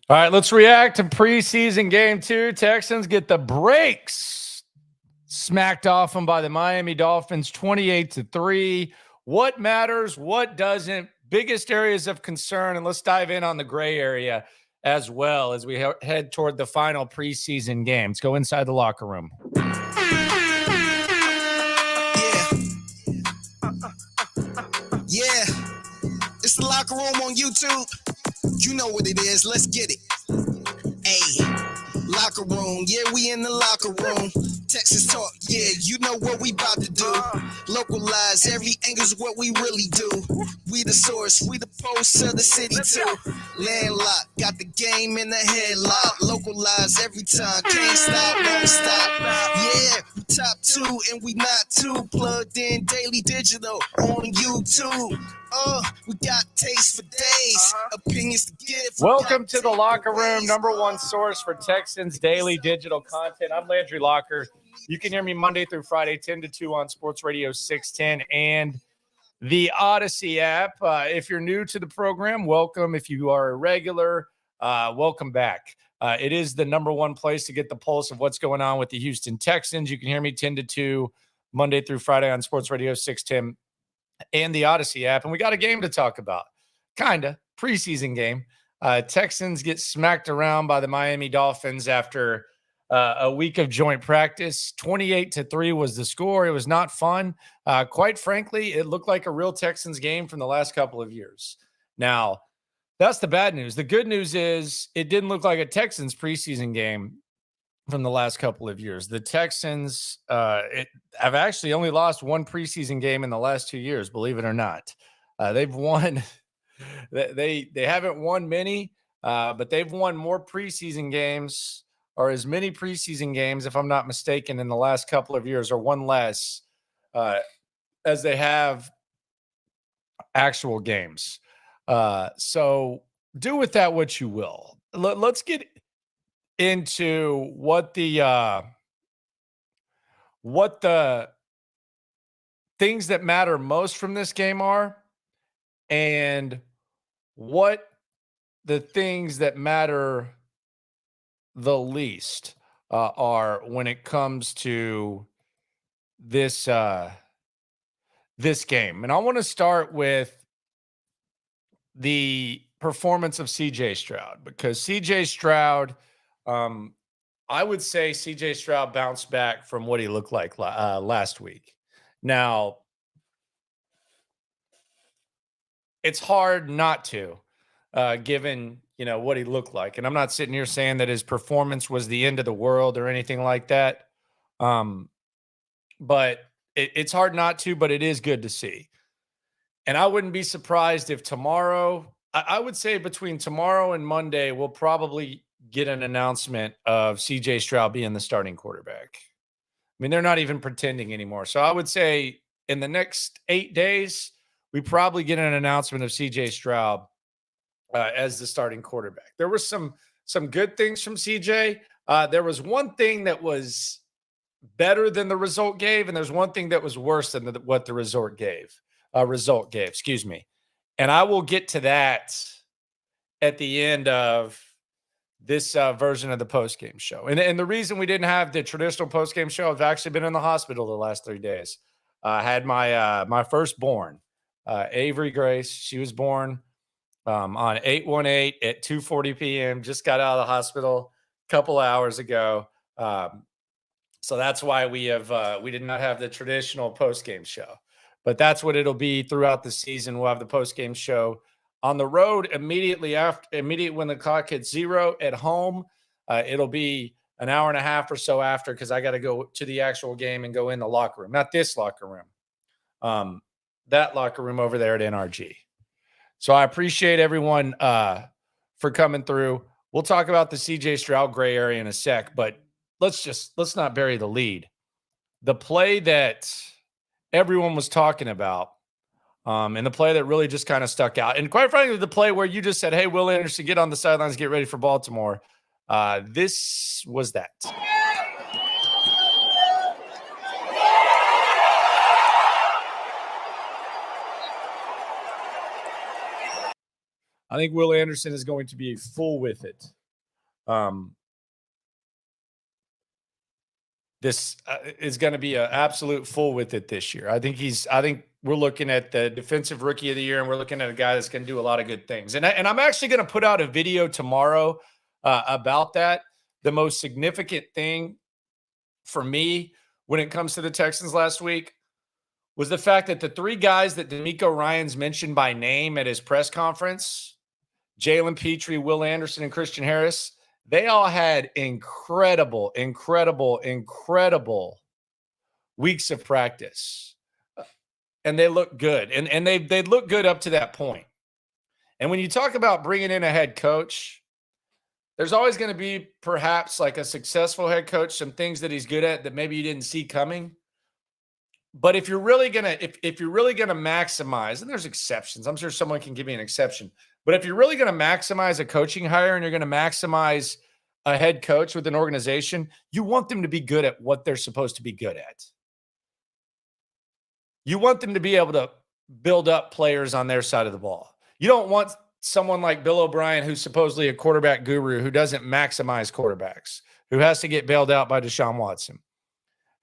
All right, let's react to preseason game 2. Texans get the brakes smacked off them by the Miami Dolphins 28-3. What matters? What doesn't? Biggest areas of concern, and let's dive in on the gray area as well as we head toward the final preseason game. Let's go inside the locker room. Yeah, it's the locker room on YouTube. You know what it is. Let's get it. Hey, locker room. Yeah, we in the locker room. Texas talk. Yeah, you know what we about to do. Localize every angle's what we really do. We the source. We the pulse of the city too. Landlocked. Got the game in the headlock. Localize every time. Can't stop. Won't stop. Yeah, we top 2 and we not too. Plugged in daily digital on YouTube. We got taste for days, opinions to give. Welcome to the locker room, number one source for Texans daily digital content. I'm Landry Locker. You can hear me Monday through Friday, 10 to 2 on Sports Radio 610 and the Odyssey app. If you're new to the program, welcome. If you are a regular, welcome back. It is the number one place to get the pulse of what's going on with the Houston Texans. You can hear me 10 to 2 Monday through Friday on Sports Radio 610 and the Odyssey app. And we got a game to talk about. Kinda. Preseason game. Texans get smacked around by the Miami Dolphins after a week of joint practice. 28-3 was the score. It was not fun. Quite frankly, it looked like a real Texans game from the last couple of years. Now, that's the bad news. The good news is it didn't look like a Texans preseason game from the last couple of years. The Texans have actually only lost one preseason game in the last 2 years, believe it or not. They've won – they haven't won many, but they've won more preseason games or as many preseason games, if I'm not mistaken, in the last couple of years, or one less, as they have actual games. So do with that what you will. Let's get into what the things that matter most from this game are, and what the things that matter the least are when it comes to this this game. And I want to start with the performance of CJ Stroud, because CJ Stroud, I would say CJ Stroud bounced back from what he looked like last week. Now, it's hard not to, given what he looked like. And I'm not sitting here saying that his performance was the end of the world or anything like that. But it's hard not to, but it is good to see. And I wouldn't be surprised if tomorrow, I would say between tomorrow and Monday, we'll probably get an announcement of CJ Stroud being the starting quarterback. I mean, they're not even pretending anymore. So I would say in the next 8 days, we probably get an announcement of CJ Stroud as the starting quarterback. There were some good things from CJ. There was one thing that was better than the result gave, and there's one thing that was worse than what the result gave. Excuse me. And I will get to that at the end of this version of the postgame show. And the reason we didn't have the traditional postgame show, I've actually been in the hospital the last 3 days. I had my firstborn, Avery Grace. She was born on 8/18 at 2:40 p.m. Just got out of the hospital a couple hours ago. So that's why we did not have the traditional postgame show. But that's what it'll be throughout the season. We'll have the postgame show on the road immediately when the clock hits 0. At home, it'll be an hour and a half or so after, because I got to go to the actual game and go in the locker room. Not this locker room. That locker room over there at NRG. So I appreciate everyone for coming through. We'll talk about the CJ Stroud gray area in a sec, but let's not bury the lead. The play that everyone was talking about, and the play that really just kind of stuck out, and quite frankly, the play where you just said, hey, Will Anderson, get on the sidelines, get ready for Baltimore. This was that. I think Will Anderson is going to be full with it This is going to be an absolute full with it this year. I think we're looking at the defensive rookie of the year, and we're looking at a guy that's going to do a lot of good things. And I'm actually going to put out a video tomorrow about that. The most significant thing for me when it comes to the Texans last week was the fact that the three guys that DeMeco Ryans mentioned by name at his press conference, Jalen Petrie, Will Anderson, and Christian Harris, they all had incredible weeks of practice. And they look good. And they look good up to that point. And when you talk about bringing in a head coach, there's always going to be perhaps like a successful head coach, some things that he's good at that maybe you didn't see coming. But if you're really going to if you're really going to maximize, and there's exceptions. I'm sure someone can give me an exception. But if you're really going to maximize a coaching hire and you're going to maximize a head coach with an organization, you want them to be good at what they're supposed to be good at. You want them to be able to build up players on their side of the ball. You don't want someone like Bill O'Brien, who's supposedly a quarterback guru, who doesn't maximize quarterbacks, who has to get bailed out by Deshaun Watson,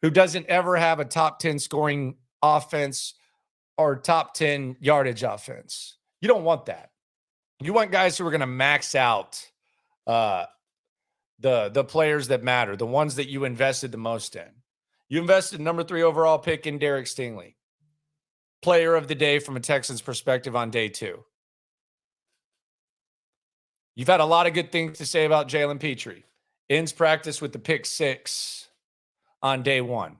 who doesn't ever have a top 10 scoring offense or top 10 yardage offense. You don't want that. You want guys who are going to max out the players that matter, the ones that you invested the most in. You invested number 3 overall pick in Derek Stingley, player of the day from a Texans perspective on day 2. You've had a lot of good things to say about Jalen Petrie. Ends practice with the pick 6 on day 1.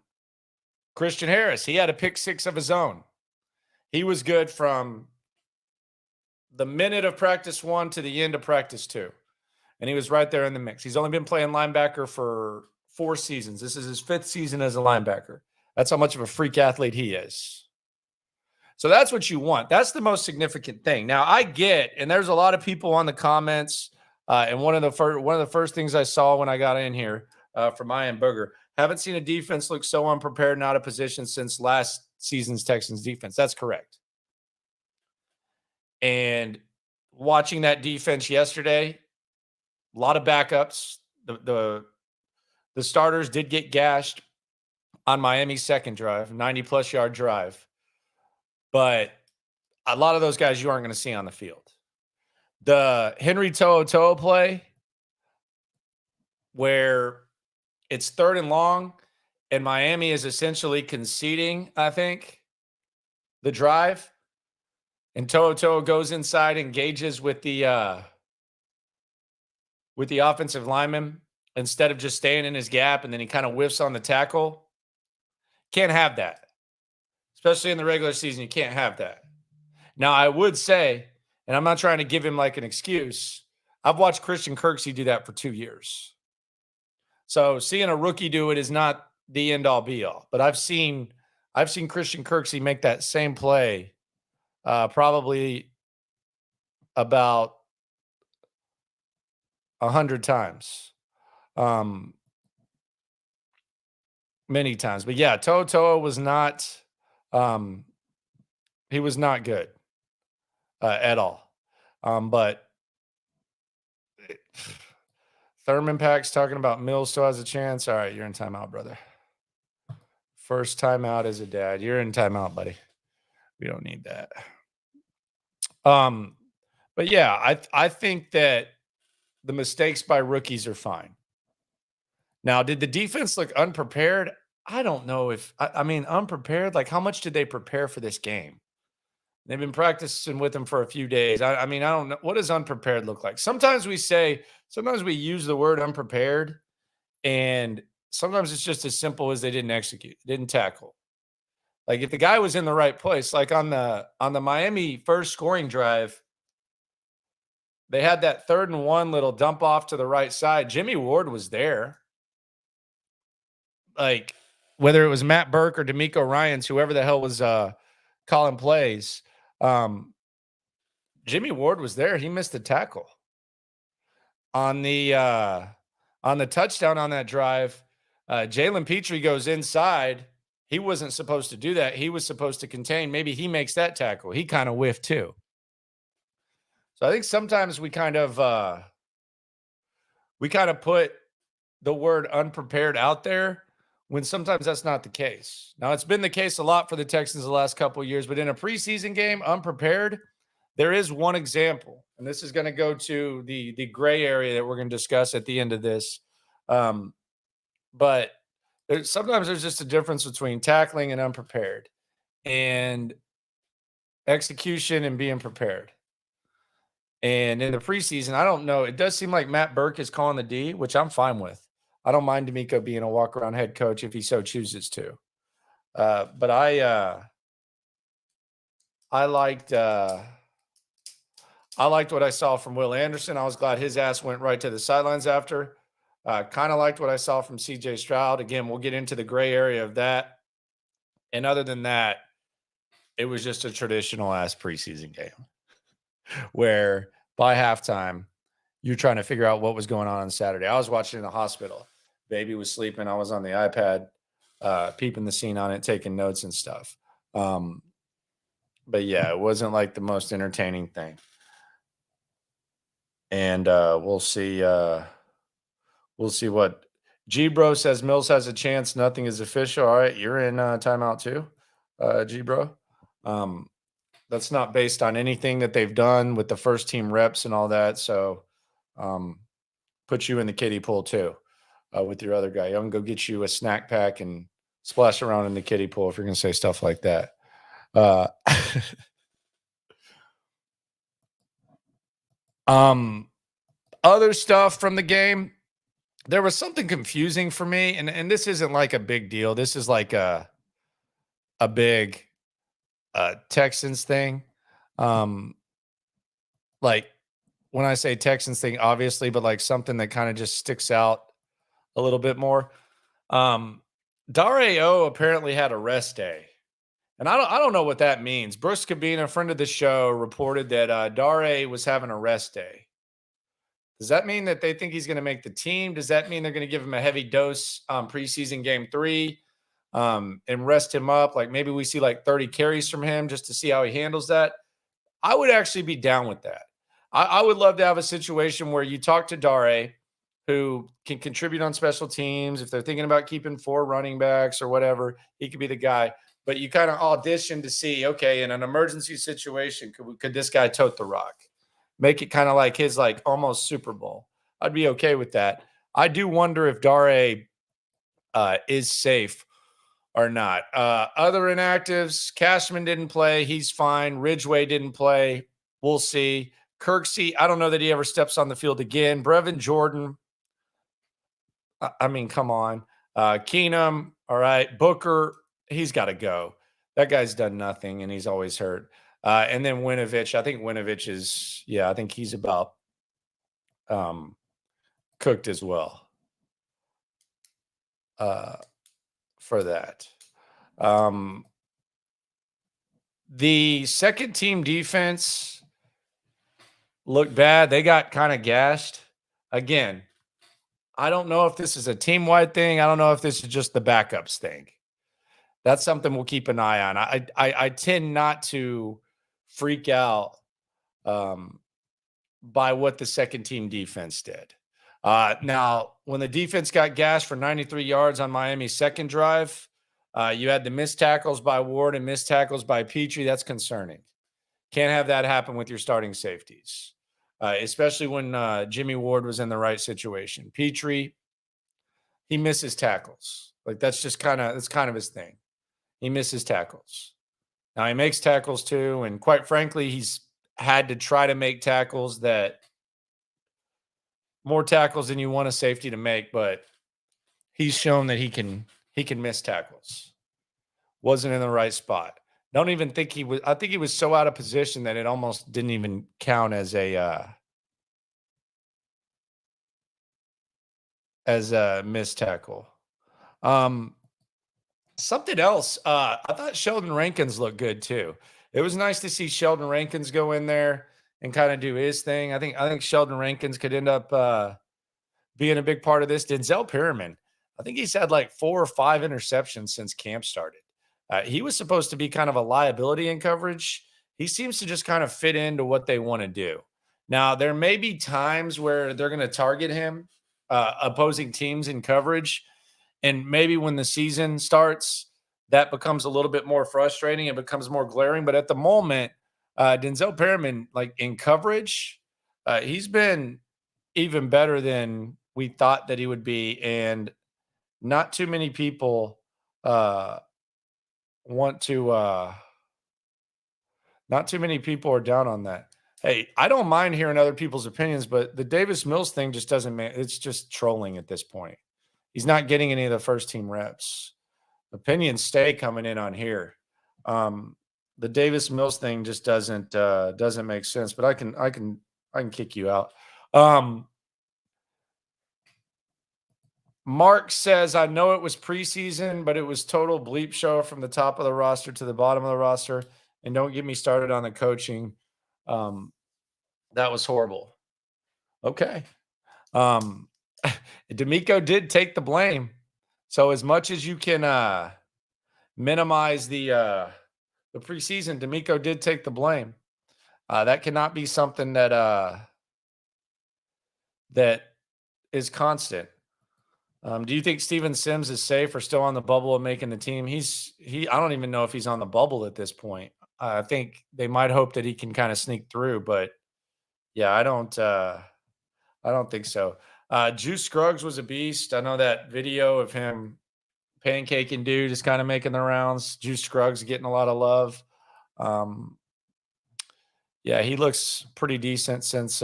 Christian Harris, he had a pick 6 of his own. He was good from the minute of practice 1 to the end of practice 2. And he was right there in the mix. He's only been playing linebacker for 4 seasons. This is his 5th season as a linebacker. That's how much of a freak athlete he is. So that's what you want. That's the most significant thing. Now, I get, and there's a lot of people on the comments, and one of the first things I saw when I got in here from Ian Booger, haven't seen a defense look so unprepared and out of position since last season's Texans defense. That's correct. And watching that defense yesterday, a lot of backups. The starters did get gashed on Miami's second drive, 90-plus yard drive. But a lot of those guys you aren't going to see on the field. The Henry To'o play where it's 3rd and long and Miami is essentially conceding, I think, the drive. And To'o goes inside, engages with the offensive lineman instead of just staying in his gap, and then he kind of whiffs on the tackle. Can't have that. Especially in the regular season, you can't have that. Now, I would say, and I'm not trying to give him like an excuse, I've watched Christian Kirksey do that for 2 years. So seeing a rookie do it is not the end-all, be-all. But I've seen Christian Kirksey make that same play probably about 100 times. Many times. But yeah, To'o was not he was not good at all. But Thurman Pack's talking about Mills still has a chance. All right, you're in timeout, brother. First timeout as a dad. You're in timeout, buddy. We don't need that. But yeah, I think that the mistakes by rookies are fine. Now, did the defense look unprepared? I don't know if I mean unprepared. Like, how much did they prepare for this game? They've been practicing with him for a few days. I mean, I don't know. What does unprepared look like? Sometimes we use the word unprepared, and sometimes it's just as simple as they didn't execute, didn't tackle. Like, if the guy was in the right place, like on the Miami first scoring drive, they had that 3rd and 1 little dump off to the right side. Jimmy Ward was there. Like, whether it was Matt Burke or DeMeco Ryans, whoever the hell was calling plays, Jimmy Ward was there. He missed the tackle on the touchdown on that drive. Jalen Petrie goes inside. He wasn't supposed to do that. He was supposed to contain. Maybe he makes that tackle. He kind of whiffed too. So I think sometimes we kind of we kind of put the word unprepared out there when sometimes that's not the case. Now, it's been the case a lot for the Texans the last couple of years, but in a preseason game, unprepared, there is one example, and this is going to go to the gray area that we're going to discuss at the end of this. But sometimes there's just a difference between tackling and unprepared, and execution and being prepared. And in the preseason, I don't know. It does seem like Matt Burke is calling the D, which I'm fine with. I don't mind DeMeco being a walk-around head coach if he so chooses to. But I liked what I saw from Will Anderson. I was glad his ass went right to the sidelines after. Kind of liked what I saw from CJ Stroud. Again, we'll get into the gray area of that. And other than that, it was just a traditional ass preseason game where by halftime, you're trying to figure out what was going on Saturday. I was watching in the hospital. Baby was sleeping. I was on the iPad, peeping the scene on it, taking notes and stuff. But yeah, it wasn't like the most entertaining thing. And we'll see. We'll see what G-Bro says. Mills has a chance. Nothing is official. All right, you're in timeout too, G-Bro. That's not based on anything that they've done with the first team reps and all that. So put you in the kiddie pool too with your other guy. I'm going to go get you a snack pack and splash around in the kiddie pool if you're going to say stuff like that. Other stuff from the game, there was something confusing for me, and this isn't like a big deal. This is like a big Texans thing. Like when I say Texans thing, obviously, but like something that kind of just sticks out a little bit more. Dare O apparently had a rest day. And I don't know what that means. Brooks Cabina, a friend of the show, reported that Dare was having a rest day. Does that mean that they think he's going to make the team? Does that mean they're going to give him a heavy dose preseason game 3 and rest him up? Like maybe we see like 30 carries from him just to see how he handles that. I would actually be down with that. I would love to have a situation where you talk to Dare, who can contribute on special teams. If they're thinking about keeping 4 running backs or whatever, he could be the guy. But you kind of audition to see, okay, in an emergency situation, could this guy tote the rock? Make it kind of like his like almost Super Bowl. I'd be okay with that. I do wonder if Dare is safe or not. Other inactives, Cashman didn't play. He's fine. Ridgeway didn't play. We'll see. Kirksey, I don't know that he ever steps on the field again. Brevin Jordan, I mean, come on. Keenum, all right. Booker, he's got to go. That guy's done nothing, and he's always hurt. And then Winovich, I think Winovich is, I think he's about cooked as well for that. The second team defense looked bad. They got kind of gashed. Again, I don't know if this is a team-wide thing. I don't know if this is just the backups thing. That's something we'll keep an eye on. I tend not to freak out by what the second team defense did. Now, when the defense got gashed for 93 yards on Miami's second drive, you had the missed tackles by Ward and missed tackles by Petrie. That's concerning. Can't have that happen with your starting safeties, especially when Jimmy Ward was in the right situation. Petrie, he misses tackles. Like that's kind of his thing. He misses tackles. Now he makes tackles too, and quite frankly, he's had to try to make tackles that more tackles than you want a safety to make, but he's shown that he can miss tackles. Wasn't in the right spot. Don't even think he was. I think he was so out of position that it almost didn't even count as a missed tackle. Something else. I thought Sheldon Rankins looked good too. It was nice to see Sheldon Rankins go in there and kind of do his thing. I think Sheldon Rankins could end up being a big part of this. Denzel Perriman, I think he's had like 4 or 5 interceptions since camp started. He was supposed to be kind of a liability in coverage. He seems to just kind of fit into what they want to do. Now, there may be times where they're going to target him opposing teams in coverage. And maybe when the season starts, that becomes a little bit more frustrating. It becomes more glaring. But at the moment, Denzel Perryman, like in coverage, he's been even better than we thought that he would be. And not too many people want to not too many people are down on that. Hey, I don't mind hearing other people's opinions, but the Davis Mills thing just doesn't make it's just trolling at this point. He's not getting any of the first team reps. Opinions stay coming in on here. The Davis Mills thing just doesn't make sense, but I can kick you out. Mark says, I know it was preseason, but it was total bleep show from the top of the roster to the bottom of the roster. And don't get me started on the coaching. That was horrible. Okay. DeMeco did take the blame. So as much as you can minimize the preseason, DeMeco did take the blame. That cannot be something that is constant. Do you think Steven Sims is safe or still on the bubble of making the team? I don't even know if he's on the bubble at this point. I think they might hope that he can kind of sneak through, but yeah, I don't think so. Juice Scruggs was a beast. I know that video of him pancaking dude is kind of making the rounds. Juice Scruggs getting a lot of love. Yeah, he looks pretty decent since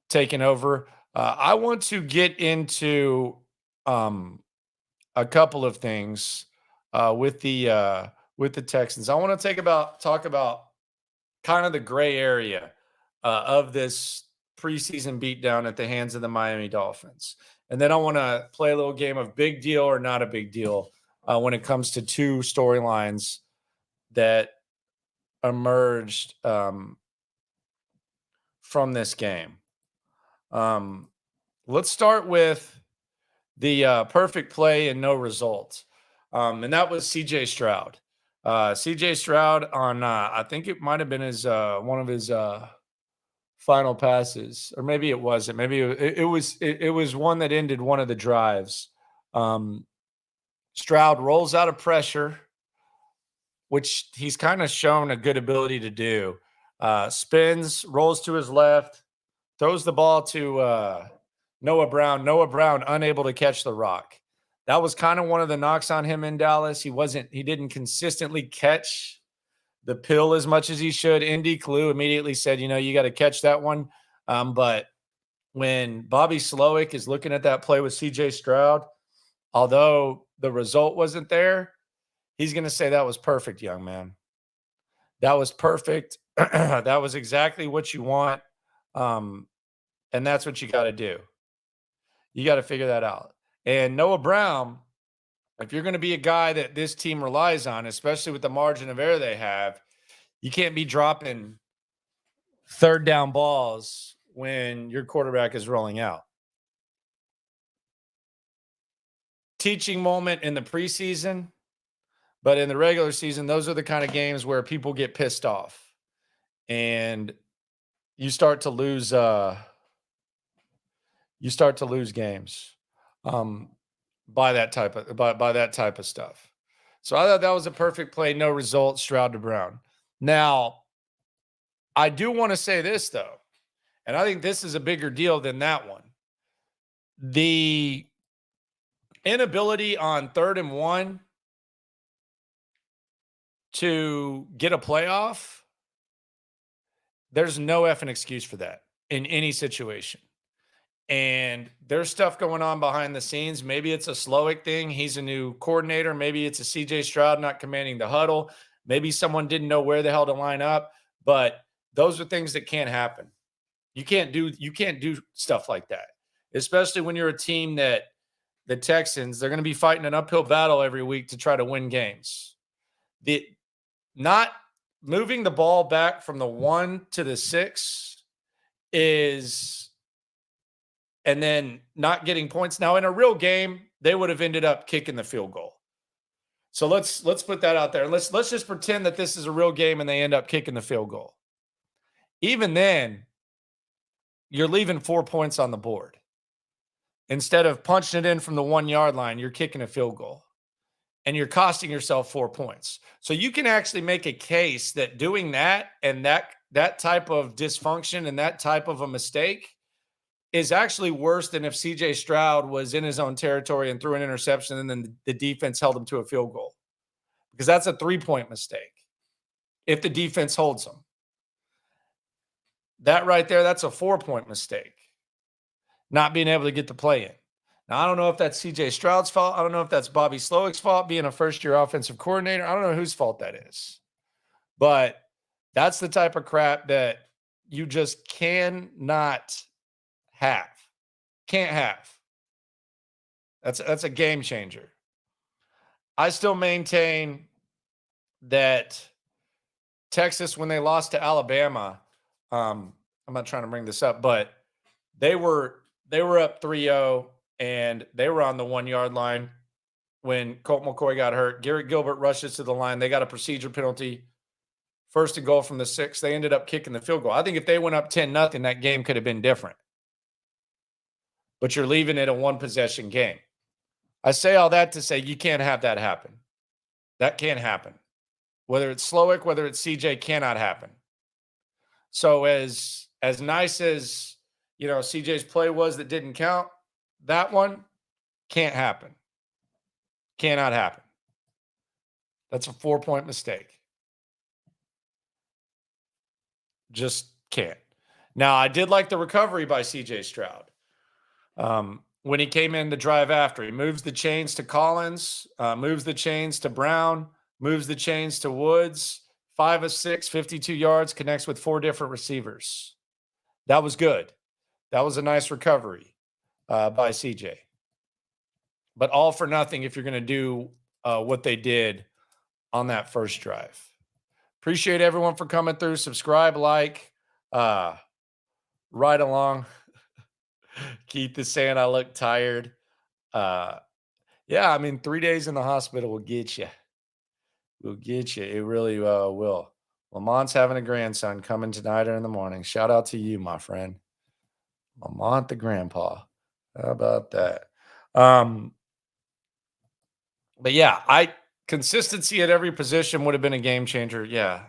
taking over. I want to get into a couple of things with the Texans. I want to talk about kind of the gray area of this preseason beatdown at the hands of the Miami Dolphins, and then I want to play a little game of big deal or not a big deal when it comes to two storylines that emerged from this game. Let's start with the perfect play and no result. And that was CJ Stroud. CJ Stroud on, I think it might have been his one of his final passes, or maybe it wasn't. Maybe it was one that ended one of the drives. Stroud rolls out of pressure, which he's kind of shown a good ability to do. Spins, rolls to his left, throws the ball to Noah Brown. Noah Brown unable to catch the rock. That was kind of one of the knocks on him in Dallas. He didn't consistently catch the pill as much as he should. Indy Clue immediately said, you got to catch that one. But when Bobby Slowick is looking at that play with CJ Stroud, although the result wasn't there, he's going to say that was perfect, young man. That was perfect. That was exactly what you want. And that's what you got to do. You got to figure that out. And Noah Brown, if you're going to be a guy that this team relies on, especially with the margin of error they have, you can't be dropping third down balls when your quarterback is rolling out. Teaching moment in the preseason, but in the regular season, those are the kind of games where people get pissed off and you start to lose games by that type of stuff. So I thought that was a perfect play, no result, Stroud to Brown. Now, I do want to say this though, and I think this is a bigger deal than that one. The inability on 3rd and 1 to get a playoff, there's no effing excuse for that in any situation. And there's stuff going on behind the scenes. Maybe it's a Slowick thing. He's a new coordinator. Maybe it's a CJ Stroud not commanding the huddle. Maybe someone didn't know where the hell to line up. But those are things that can't happen. You can't do stuff like that, especially when you're a team that the Texans, they're going to be fighting an uphill battle every week to try to win games. Not moving the ball back from the 1 to the 6 and then not getting points. Now, in a real game, they would have ended up kicking the field goal. So let's put that out there. Let's just pretend that this is a real game and they end up kicking the field goal. Even then, you're leaving 4 points on the board. Instead of punching it in from the 1 yard line, you're kicking a field goal and you're costing yourself 4 points. So you can actually make a case that doing that and that type of dysfunction and that type of a mistake is actually worse than if CJ Stroud was in his own territory and threw an interception and then the defense held him to a field goal, because that's a 3-point mistake if the defense holds him. That right there, that's a 4-point mistake, not being able to get the play in. Now, I don't know if that's CJ Stroud's fault. I don't know if that's Bobby Slowick's fault, being a first-year offensive coordinator. I don't know whose fault that is. But that's the type of crap that you just cannot have. Can't have. That's a game changer. I still maintain that Texas, when they lost to Alabama, I'm not trying to bring this up, but they were up 3-0 and they were on the 1 yard line when Colt McCoy got hurt. Garrett Gilbert rushes to the line. They got a procedure penalty. 1st and goal from the 6. They ended up kicking the field goal. I think if they went up 10-0, that game could have been different. But you're leaving it a 1-possession game. I say all that to say you can't have that happen. That can't happen. Whether it's Slowick, whether it's CJ, cannot happen. So as nice as, CJ's play was that didn't count, that one can't happen. Cannot happen. That's a 4-point mistake. Just can't. Now, I did like the recovery by CJ Stroud. When he came in the drive after, he moves the chains to Collins, moves the chains to Brown, moves the chains to Woods, 5 of 6, 52 yards, connects with 4 different receivers. That was good. That was a nice recovery by CJ. But all for nothing if you're going to do what they did on that first drive. Appreciate everyone for coming through. Subscribe, like, right along. Keith is saying I look tired. Yeah, 3 days in the hospital will get you. Will get you. It really will. Lamont's having a grandson coming tonight or in the morning. Shout out to you, my friend. Lamont the grandpa. How about that? But yeah, consistency at every position would have been a game changer. Yeah,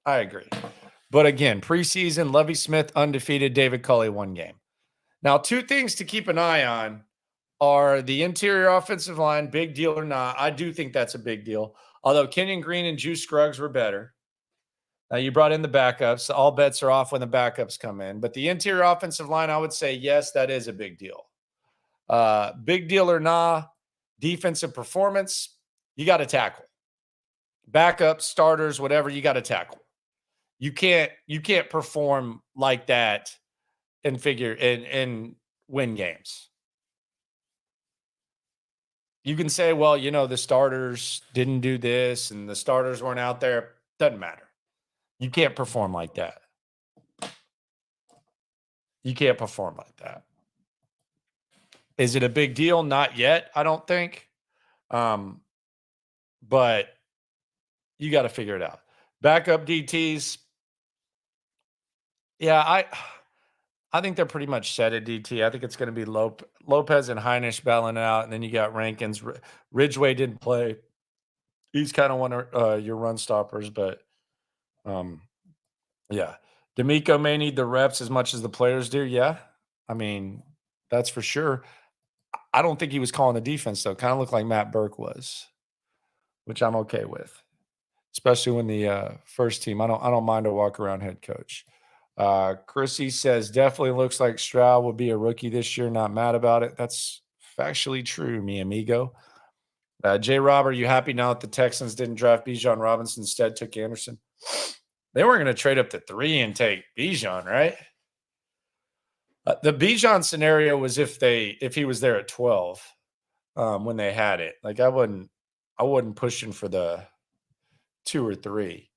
I agree. But again, preseason, Lovie Smith undefeated, David Culley 1 game. Now, 2 things to keep an eye on are the interior offensive line, big deal or not. I do think that's a big deal. Although Kenyon Green and Juice Scruggs were better. Now, you brought in the backups. All bets are off when the backups come in. But the interior offensive line, I would say, yes, that is a big deal. Big deal or not, defensive performance, you got to tackle. Backups, starters, whatever, you got to tackle. You can't perform like that and win games. You can say, well, the starters didn't do this and the starters weren't out there. Doesn't matter. You can't perform like that. You can't perform like that. Is it a big deal? Not yet, I don't think. But you got to figure it out. Backup DTs. Yeah, I think they're pretty much set at DT. I think it's going to be Lopez and Heinisch battling it out, and then you got Rankins. Ridgeway didn't play. He's kind of one of your run stoppers, but yeah. DeMeco may need the reps as much as the players do. Yeah, that's for sure. I don't think he was calling the defense, though. Kind of looked like Matt Burke was, which I'm okay with, especially when the first team. I don't mind a walk-around head coach. Chrissy says, definitely looks like Stroud will be a rookie this year. Not mad about it. That's factually true, mi amigo. J. Rob, are you happy now that the Texans didn't draft Bijan Robinson, instead took Anderson? They weren't going to trade up to 3 and take Bijan, right? The Bijan scenario was if he was there at 12 when they had it. Like I wasn't pushing for the 2 or 3.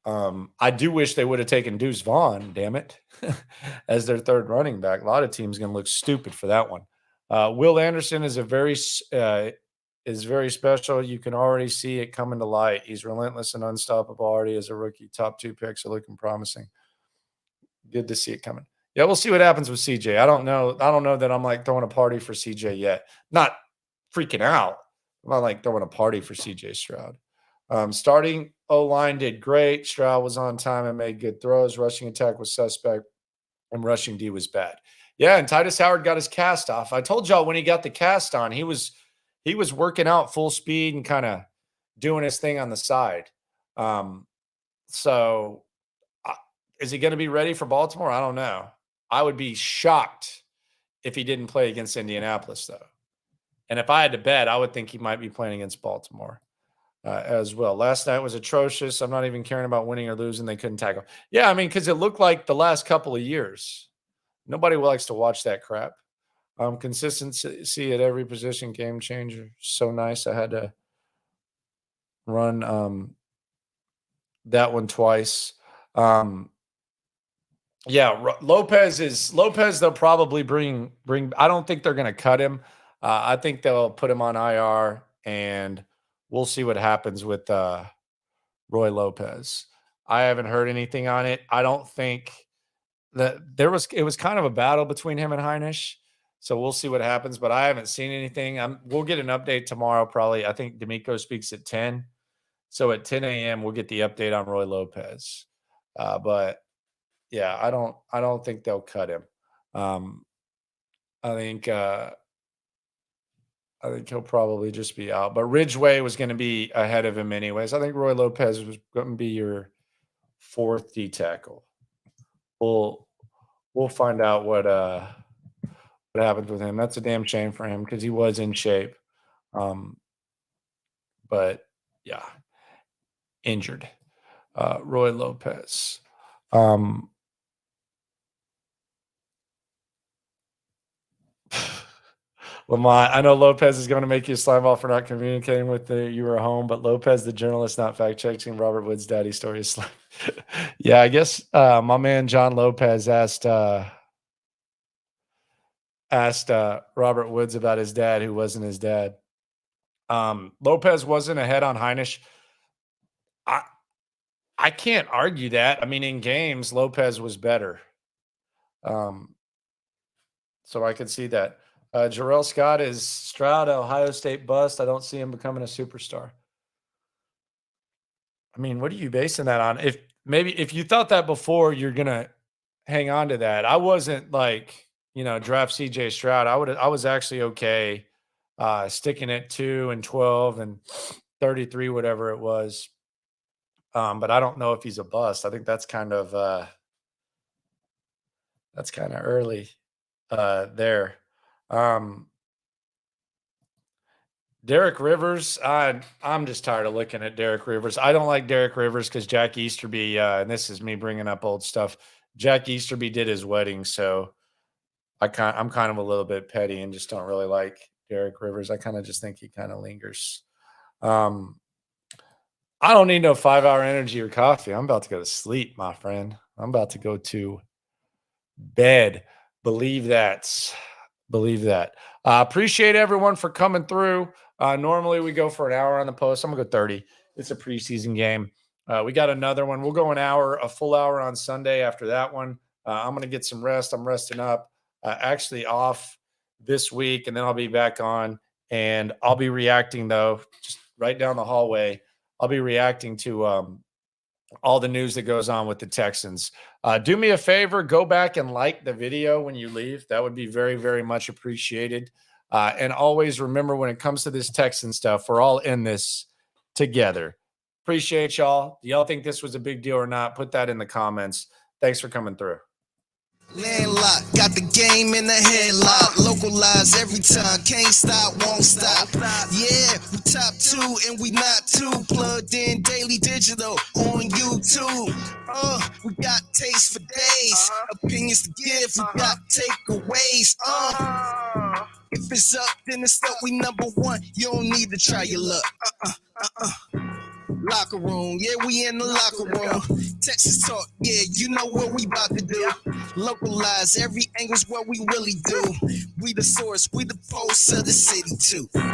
I do wish they would have taken Deuce Vaughn, damn it, as their 3rd running back. A lot of teams going to look stupid for that one. Will Anderson is very special. You can already see it coming to light. He's relentless and unstoppable already as a rookie. Top 2 picks are looking promising. Good to see it coming. Yeah, we'll see what happens with CJ. I don't know. I don't know that I'm like throwing a party for CJ yet. Not freaking out. I'm not like throwing a party for CJ Stroud. Starting O-line did great. Stroud was on time and made good throws. Rushing attack was suspect, and rushing D was bad. Yeah, and Titus Howard got his cast off. I told y'all when he got the cast on, he was working out full speed and kind of doing his thing on the side. So is he going to be ready for Baltimore? I don't know. I would be shocked if he didn't play against Indianapolis, though. And if I had to bet, I would think he might be playing against Baltimore as well. Last night was atrocious. I'm not even caring about winning or losing. They couldn't tackle. Yeah, I mean, because it looked like the last couple of years. Nobody likes to watch that crap. Consistency at every position, game changer. So nice. I had to run that one twice. Yeah, Lopez. They'll probably bring. I don't think they're going to cut him. I think they'll put him on IR, and we'll see what happens with Roy Lopez. I haven't heard anything on it. I don't think that it was kind of a battle between him and Heinisch. So we'll see what happens, but I haven't seen anything. We'll get an update tomorrow, probably. I think DeMeco speaks at 10. So at 10 a.m. we'll get the update on Roy Lopez. But yeah, I don't think they'll cut him. I think he'll probably just be out. But Ridgeway was going to be ahead of him anyways. I think Roy Lopez was going to be your fourth D tackle. We'll find out what happens with him. That's a damn shame for him because he was in shape. But yeah, injured. Roy Lopez. Lamont, I know Lopez is going to make you a slime ball for not communicating with you were home, but Lopez, the journalist, not fact checking Robert Wood's daddy story is slime. Yeah, I guess my man John Lopez asked Robert Woods about his dad, who wasn't his dad. Lopez wasn't ahead on Heinisch. I can't argue that. I mean, in games, Lopez was better. So I could see that. Jarrell Scott is Stroud, Ohio State bust. I don't see him becoming a superstar. I mean, what are you basing that on? If you thought that before, you're gonna hang on to that. I wasn't like, draft CJ Stroud. I was actually okay sticking at 2 and 12 and 33, whatever it was. But I don't know if he's a bust. I think that's kind of early there. Derek Rivers, I'm just tired of looking at Derek Rivers. I don't like Derek Rivers because Jack Easterby, and this is me bringing up old stuff. Jack Easterby did his wedding, so I'm kind of a little bit petty and just don't really like Derek Rivers. I kind of just think he kind of lingers. I don't need no 5-hour energy or coffee. I'm about to go to sleep, my friend. I'm about to go to bed. Believe that. Appreciate everyone for coming through. Normally we go for an hour on the post. I'm going to go 30. It's a preseason game. We got another one. We'll go a full hour on Sunday after that one. I'm going to get some rest. I'm resting up. Actually off this week, and then I'll be back on. And I'll be reacting, though, just right down the hallway. I'll be reacting to all the news that goes on with the Texans. Do me a favor, go back and like the video when you leave. That would be very, very much appreciated. And always remember, when it comes to this Texan stuff, we're all in this together. Appreciate y'all. Do y'all think this was a big deal or not? Put that in the comments. Thanks for coming through. Landlocked, got the game in the headlock. Localized every time, can't stop, won't stop. Yeah, we top 2 and we not too. Plugged in daily digital on YouTube. We got taste for days, opinions to give, we got takeaways. If it's up, then it's up, we number 1. You don't need to try your luck. Locker room, yeah, we in the locker room. Texas talk, yeah, you know what we about to do. Localize every angle's what we really do. We the source, we the pulse of the city too.